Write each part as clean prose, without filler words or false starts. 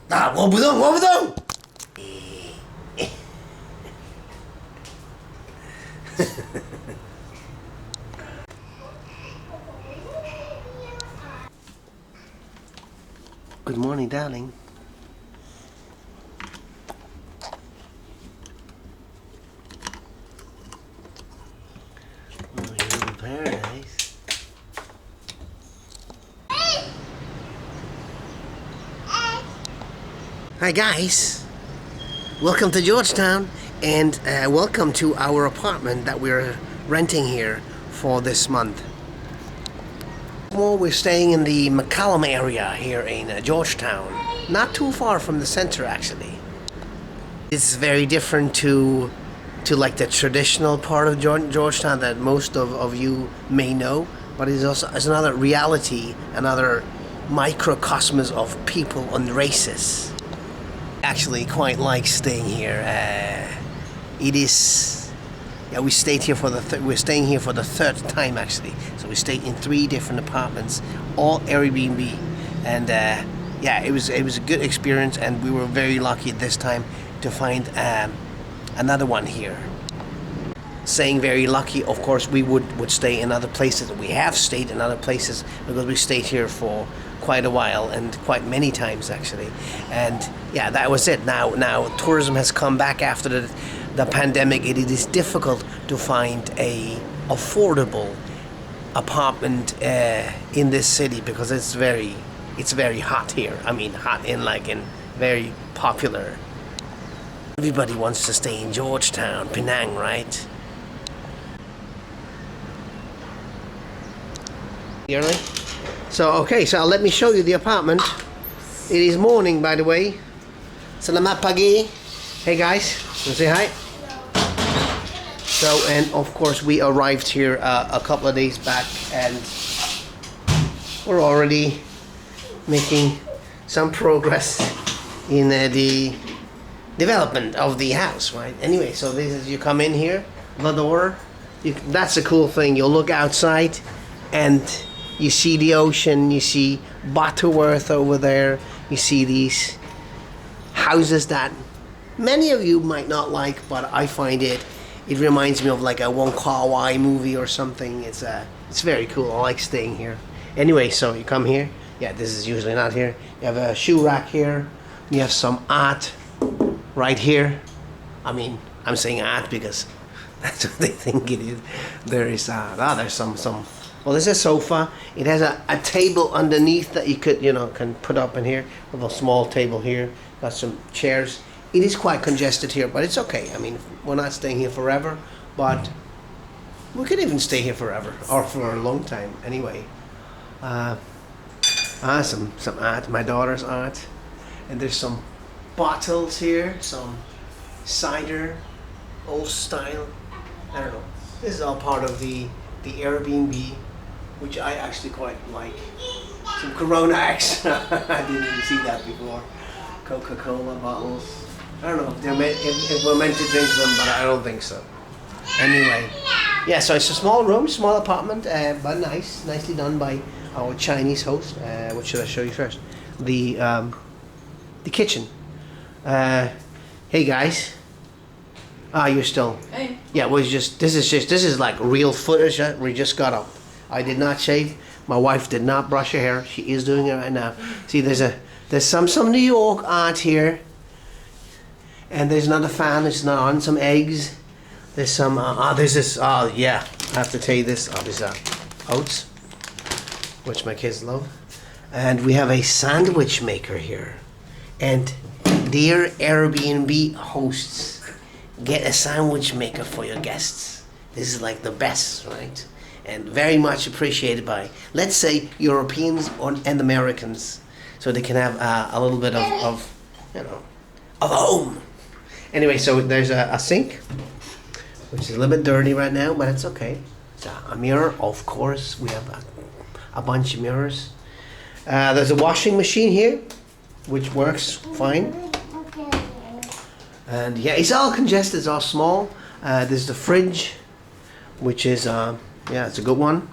啊，我不动，我不动。Good morning, darling. Oh, you're in paradise. Hi guys, welcome to Georgetown, and welcome to our apartment that we're renting here for this month. Well, we're staying in the McCallum area here in Georgetown, not too far from the center actually. It's very different to like the traditional part of Georgetown that most of you may know, but it's another reality, another microcosmos of people and races. Actually quite like staying here. It is, yeah, we stayed here for we're staying here for the third time actually. So we stayed in 3 different apartments, all Airbnb, and yeah, it was a good experience, and we were very lucky this time to find another one here. Saying very lucky, of course we would stay in other places. We have stayed in other places because we stayed here for quite a while, and quite many times actually. And yeah, that was it. Now tourism has come back after the pandemic. It is difficult to find a affordable apartment in this city because it's very hot here. I mean, hot in very popular. Everybody wants to stay in Georgetown, Penang, right? Early. So okay, so let me show you the apartment. It is morning, by the way. Selamat pagi. Hey guys, wanna say hi? So, and of course we arrived here a couple of days back, and we're already making some progress in the development of the house, right? Anyway, so this is, you come in here, the door. That's a cool thing. You'll look outside and you see the ocean, you see Butterworth over there, you see these houses that many of you might not like, but I find it reminds me of like a Wong Kar-wai movie or something. It's very cool. I like staying here. Anyway, so you come here. Yeah, this is usually not here. You have a shoe rack here. You have some art right here. I mean, I'm saying art because that's what they think it is. There is there's some. Well, there's a sofa. It has a table underneath that you could, can put up in here. We have a small table here. Got some chairs. It is quite congested here, but it's okay. I mean, we're not staying here forever, but we could even stay here forever, or for a long time anyway. Some art, my daughter's art. And there's some bottles here, some cider, old style. I don't know. This is all part of the Airbnb, which I actually quite like. Some Corona X. I didn't even see that before. Coca-Cola bottles. I don't know if we're meant to drink them, but I don't think so. Anyway, yeah, so it's a small room, small apartment, but nicely done by our Chinese host. What should I show you first? The kitchen. Hey guys. You're still. Hey. Yeah, this is like real footage. We just got up. I did not shave. My wife did not brush her hair. She is doing it right now. See, there's some New York art here, and there's another fan that's not on. Some eggs. There's some. There's this. Yeah, I have to tell you this. These are oats, which my kids love, and we have a sandwich maker here. And dear Airbnb hosts, get a sandwich maker for your guests. This is like the best, right? And very much appreciated by, let's say, Europeans and Americans, so they can have a little bit of a home. Anyway, so there's a sink, which is a little bit dirty right now, but it's okay. So a mirror, of course. We have a bunch of mirrors. There's a washing machine here, which works fine. And yeah, it's all congested, it's all small. There's the fridge, which is, yeah, it's a good one.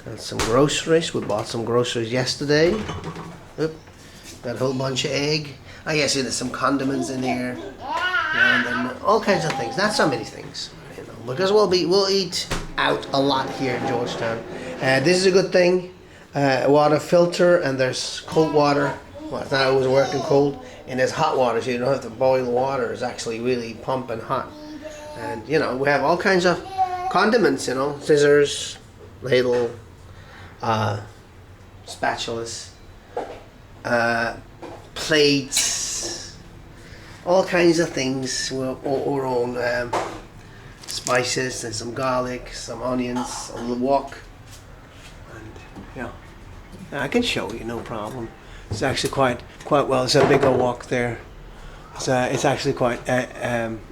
Got some groceries. We bought some groceries yesterday. Oop. Got a whole bunch of egg. I guess there's some condiments in here. And then all kinds of things. Not so many things, you know, because we'll eat out a lot here in Georgetown. This is a good thing. Water filter, and there's cold water. Well, it's not always working cold. And there's hot water, so you don't have to boil water. It's actually really pumping hot. And you know, we have all kinds of condiments. You know, scissors, ladle, spatulas, plates, all kinds of things. Our own spices and some garlic, some onions, a little wok. And yeah, I can show you, no problem. It's actually quite well. It's a bigger wok there. It's actually quite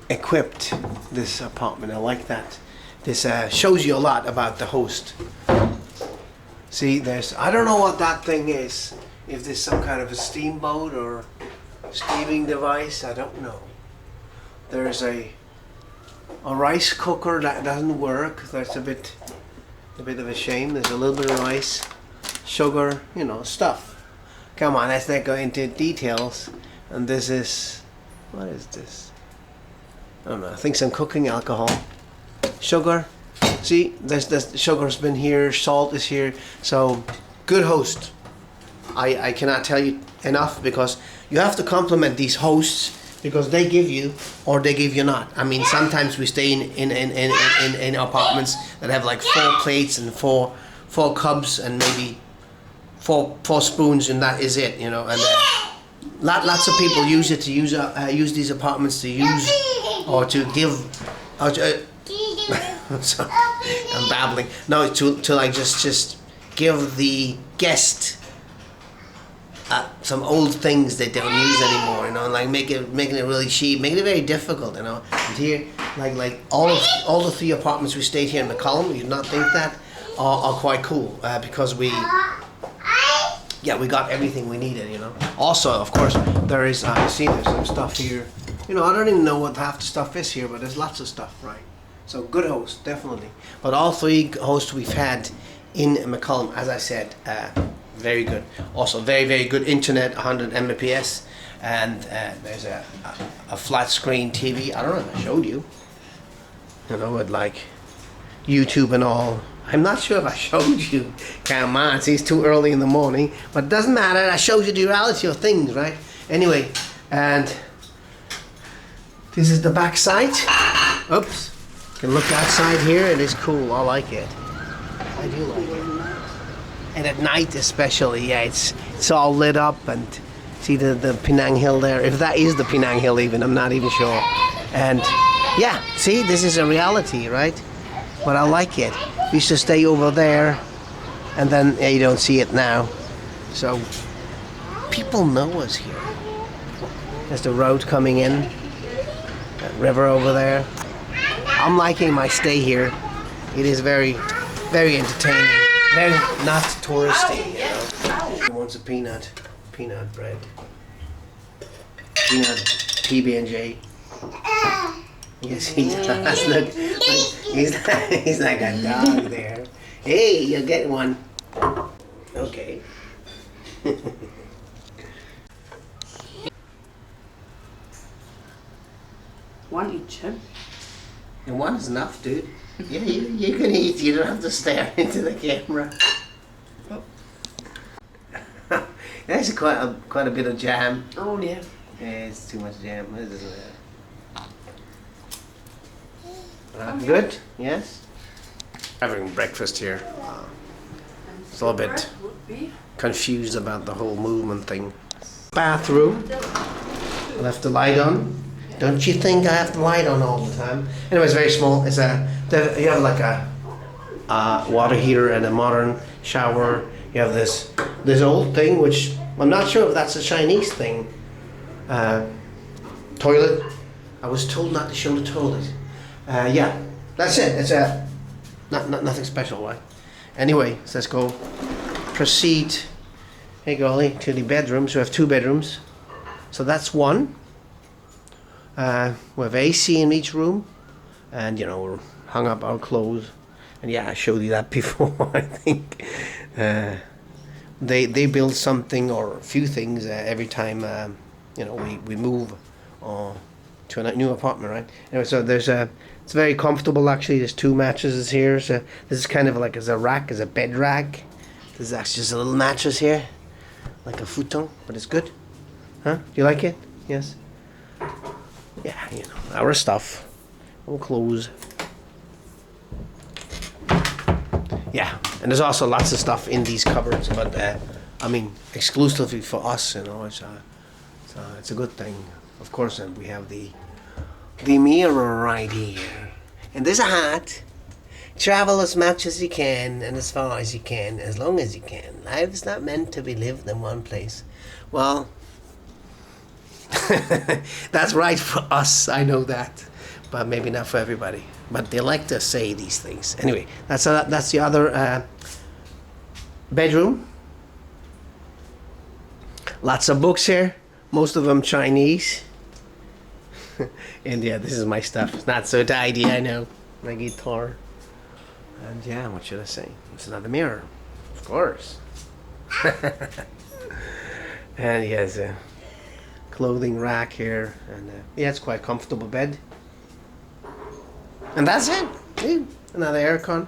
equipped, this apartment. I like that. This shows you a lot about the host. See, I don't know what that thing is. If there's some kind of a steamboat or steaming device, I don't know. There's a rice cooker that doesn't work. That's a bit of a shame. There's a little bit of rice, sugar, you know, stuff. Come on, let's not go into details. And this is, what is this? I don't know. I think some cooking alcohol, sugar. See, there's sugar's been here, salt is here. So, good host. I cannot tell you enough, because you have to compliment these hosts, because they give you or they give you not. I mean, sometimes we stay in apartments that have like 4 plates and four cups and maybe four spoons, and that is it, you know. And lots of people use it to use these apartments to use or to give. Sorry, I'm babbling. No, to like just give the guest some old things they don't use anymore, you know, like making it really cheap, making it very difficult, you know. And here, like all the 3 apartments we stayed here in McCollum, you'd not think that are quite cool, because we got everything we needed, you know. Also, of course, there is there's some stuff here. You know, I don't even know what half the stuff is here, but there's lots of stuff, right? So good host, definitely. But all 3 hosts we've had in McCollum, as I said, very good. Also, very, very good internet, 100 Mbps, and there's a flat screen TV. I don't know if I showed you. You know, with like YouTube and all. I'm not sure if I showed you. Come on, see, it's too early in the morning, but it doesn't matter. I showed you the reality of things, right? Anyway, and this is the back side. Oops. You can look outside here. It is cool. I like it. I do like it. And at night especially, yeah, it's all lit up, and see the Penang Hill there. If that is the Penang Hill even, I'm not even sure. And yeah, see, this is a reality, right? But I like it. We used to stay over there, and then you don't see it now. So people know us here. There's the road coming in, that river over there. I'm liking my stay here. It is very, very entertaining. Very not touristy, you know. He wants a peanut bread. Peanut PB&J. Yes, he does. Look, he's like a dog there. Hey, you'll get one. Okay. One each, huh? And one is enough, dude. Yeah, you can eat. You don't have to stare into the camera. Oh. That's quite a bit of jam. Oh yeah. Yeah, it's too much jam, isn't it? Good? Yes? Having breakfast here. It's a little bit confused about the whole movement thing. Bathroom. Left the light on. Don't you think I have the light on all the time? Anyway, it's very small. You have like a water heater and a modern shower. You have this old thing, which I'm not sure if that's a Chinese thing. Toilet. I was told not to show the toilet. Yeah, that's it. It's nothing special, right? Anyway, so let's go proceed. Hey, golly, to the bedrooms. We have 2 bedrooms, so that's one. We have AC in each room, and you know, we're hung up our clothes. And yeah, I showed you that before. I think they build something or a few things every time we move to a new apartment, right? Anyway, so it's very comfortable actually. There's two mattresses here. So this is kind of like as a bed rack. This is actually just a little mattress here, like a futon, but it's good. Huh? Do you like it? Yes. Yeah, our stuff, our clothes. Yeah, and there's also lots of stuff in these cupboards, but exclusively for us. It's a good thing. Of course, and we have the mirror right here, and there's a hat. Travel as much as you can and as far as you can, as long as you can. Life's not meant to be lived in one place. Well, that's right for us. I know that, but maybe not for everybody. But they like to say these things. Anyway, that's the other bedroom. Lots of books here. Most of them Chinese. And yeah, this is my stuff. It's not so tidy, I know. My guitar. And yeah, what should I say? It's another mirror, of course. And he has a clothing rack here, and yeah, it's quite a comfortable bed. And that's it. Yeah, another aircon.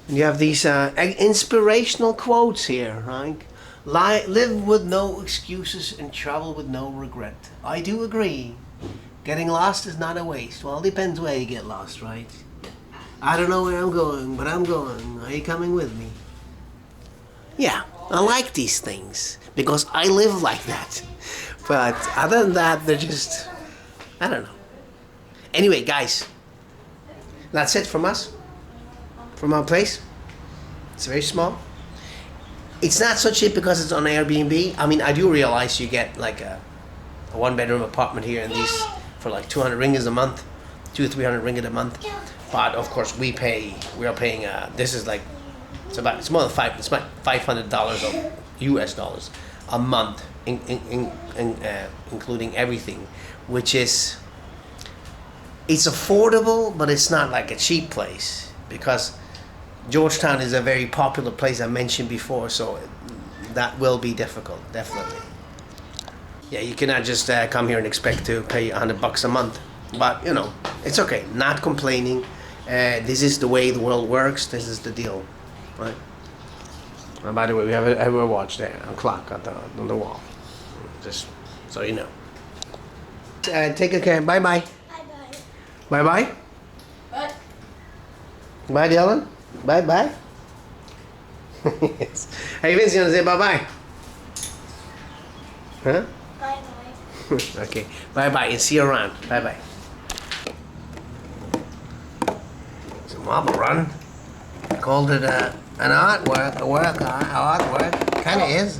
And you have these inspirational quotes here, right? Live with no excuses and travel with no regret. I do agree. Getting lost is not a waste. Well, it depends where you get lost, right? I don't know where I'm going, but I'm going. Are you coming with me? Yeah, I like these things because I live like that. But other than that, they're just, I don't know. Anyway, guys, that's it from us, from our place. It's very small. It's not so cheap because it's on Airbnb. I mean, I do realize you get like a one-bedroom apartment here in these for like 200 ringgit a month, 200-300 ringgit a month. But of course, we are paying. This is like it's more than $500 of US dollars a month, including everything, which is it's affordable, but it's not like a cheap place because Georgetown is a very popular place I mentioned before, so that will be difficult, definitely. Yeah, you cannot just come here and expect to pay $100 a month, but it's okay. Not complaining. This is the way the world works. This is the deal, right? And by the way, we have a watch there, a clock on the wall, just so you know. Take good care. Bye bye. Bye bye. Bye. Bye, Dylan. Bye bye. Yes. Hey Vince, you wanna say bye bye? Huh? Bye bye. Okay. Bye bye and see you around. Bye bye. It's a marble run. I called it an artwork. Artwork. Kind of is.